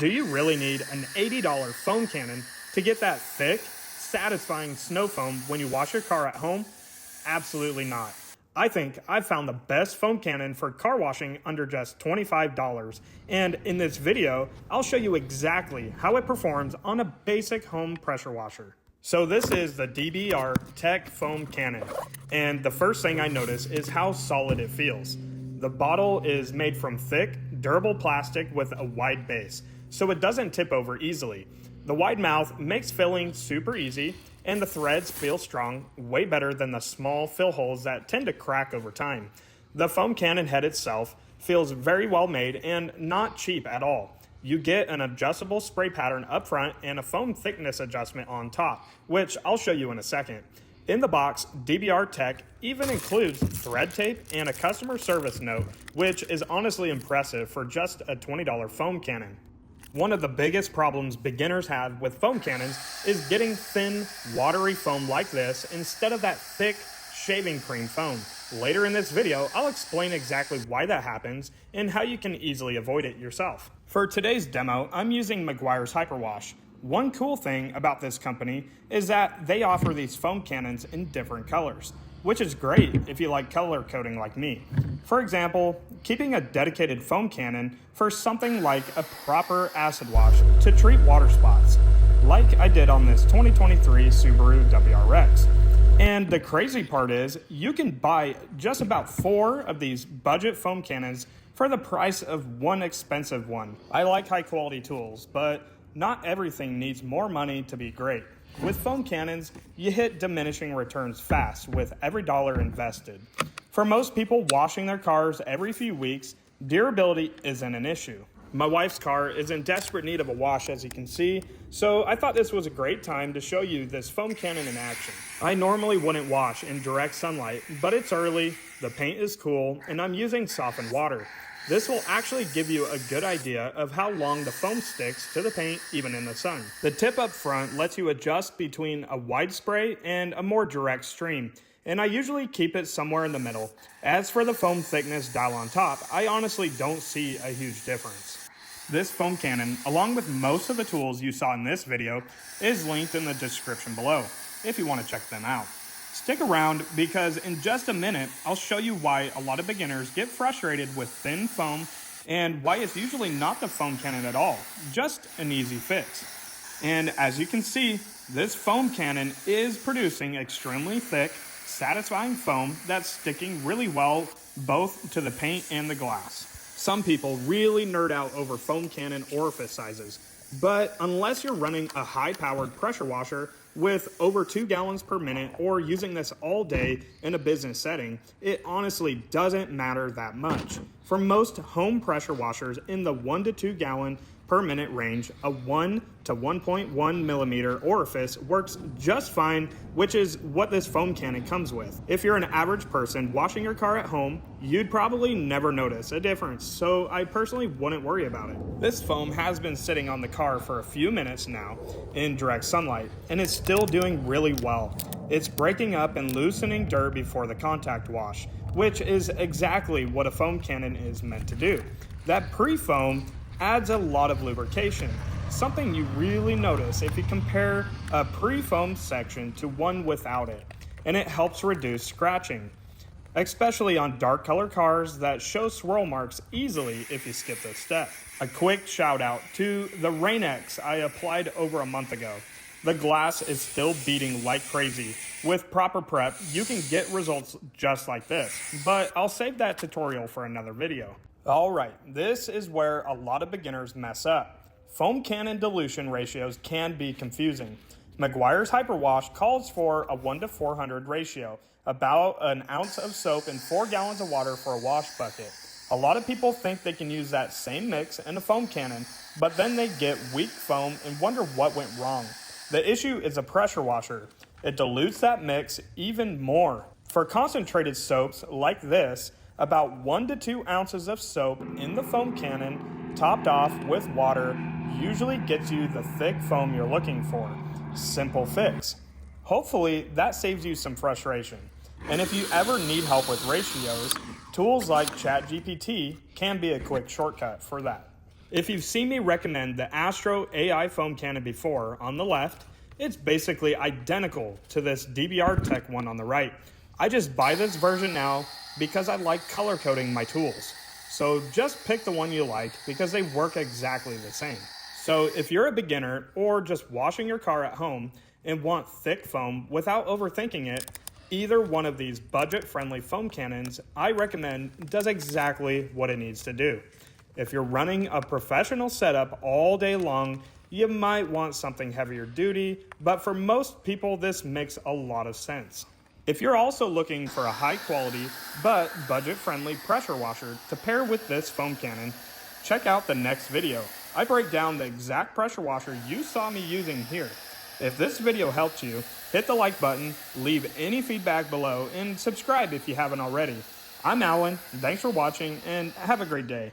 Do you really need an $80 foam cannon to get that thick, satisfying snow foam when you wash your car at home? Absolutely not. I think I've found the best foam cannon for car washing under just $25. And in this video, I'll show you exactly how it performs on a basic home pressure washer. So this is the DBR Tech Foam Cannon. And the first thing I notice is how solid it feels. The bottle is made from thick, durable plastic with a wide base, so it doesn't tip over easily. The wide mouth makes filling super easy, and the threads feel strong, way better than the small fill holes that tend to crack over time. The foam cannon head itself feels very well made and not cheap at all. You get an adjustable spray pattern up front and a foam thickness adjustment on top, which I'll show you in a second. In the box, DBR Tech even includes thread tape and a customer service note, which is honestly impressive for just a $20 foam cannon. One of the biggest problems beginners have with foam cannons is getting thin, watery foam like this instead of that thick, shaving cream foam. Later in this video, I'll explain exactly why that happens and how you can easily avoid it yourself. For today's demo, I'm using Meguiar's Hyperwash. One cool thing about this company is that they offer these foam cannons in different colors, which is great if you like color coding like me. For example, keeping a dedicated foam cannon for something like a proper acid wash to treat water spots, like I did on this 2023 Subaru WRX. And the crazy part is, you can buy just about 4 of these budget foam cannons for the price of one expensive one. I like high quality tools, but not everything needs more money to be great. With foam cannons, you hit diminishing returns fast with every dollar invested. For most people washing their cars every few weeks, durability isn't an issue. My wife's car is in desperate need of a wash, as you can see, so I thought this was a great time to show you this foam cannon in action. I normally wouldn't wash in direct sunlight, but it's early, the paint is cool, and I'm using softened water. This will actually give you a good idea of how long the foam sticks to the paint even in the sun. The tip up front lets you adjust between a wide spray and a more direct stream, and I usually keep it somewhere in the middle. As for the foam thickness dial on top, I honestly don't see a huge difference. This foam cannon, along with most of the tools you saw in this video, is linked in the description below if you want to check them out. Stick around because in just a minute, I'll show you why a lot of beginners get frustrated with thin foam and why it's usually not the foam cannon at all, just an easy fix. And as you can see, this foam cannon is producing extremely thick, satisfying foam that's sticking really well both to the paint and the glass. Some people really nerd out over foam cannon orifice sizes, but unless you're running a high-powered pressure washer with over 2 gallons per minute or using this all day in a business setting, it honestly doesn't matter that much. For most home pressure washers in the 1 to 2 gallon per minute range, a 1 to 1.1 millimeter orifice works just fine, which is what this foam cannon comes with. If you're an average person washing your car at home, you'd probably never notice a difference, so I personally wouldn't worry about it. This foam has been sitting on the car for a few minutes now in direct sunlight, and it's still doing really well. It's breaking up and loosening dirt before the contact wash, which is exactly what a foam cannon is meant to do. That pre-foam adds a lot of lubrication, something you really notice if you compare a pre-foam section to one without it, and it helps reduce scratching, especially on dark color cars that show swirl marks easily if you skip this step. A quick shout out to the Rain-X I applied over a month ago. The glass is still beating like crazy. With proper prep, you can get results just like this, but I'll save that tutorial for another video. Alright, this is where a lot of beginners mess up. Foam cannon dilution ratios can be confusing. Meguiar's Hyperwash calls for a 1 to 400 ratio, about an ounce of soap and 4 gallons of water for a wash bucket. A lot of people think they can use that same mix in a foam cannon, but then they get weak foam and wonder what went wrong. The issue is a pressure washer. It dilutes that mix even more. For concentrated soaps like this, about 1 to 2 ounces of soap in the foam cannon, topped off with water, usually gets you the thick foam you're looking for. Simple fix. Hopefully that saves you some frustration. And if you ever need help with ratios, tools like ChatGPT can be a quick shortcut for that. If you've seen me recommend the Astro AI foam cannon before on the left, it's basically identical to this DBR Tech one on the right. I just buy this version now because I like color coding my tools. So just pick the one you like because they work exactly the same. So if you're a beginner or just washing your car at home and want thick foam without overthinking it, either one of these budget-friendly foam cannons I recommend does exactly what it needs to do. If you're running a professional setup all day long, you might want something heavier duty, but for most people this makes a lot of sense. If you're also looking for a high quality but budget-friendly pressure washer to pair with this foam cannon, check out the next video. I break down the exact pressure washer you saw me using here. If this video helped you, hit the like button, leave any feedback below, and subscribe if you haven't already. I'm Alan, thanks for watching, and have a great day.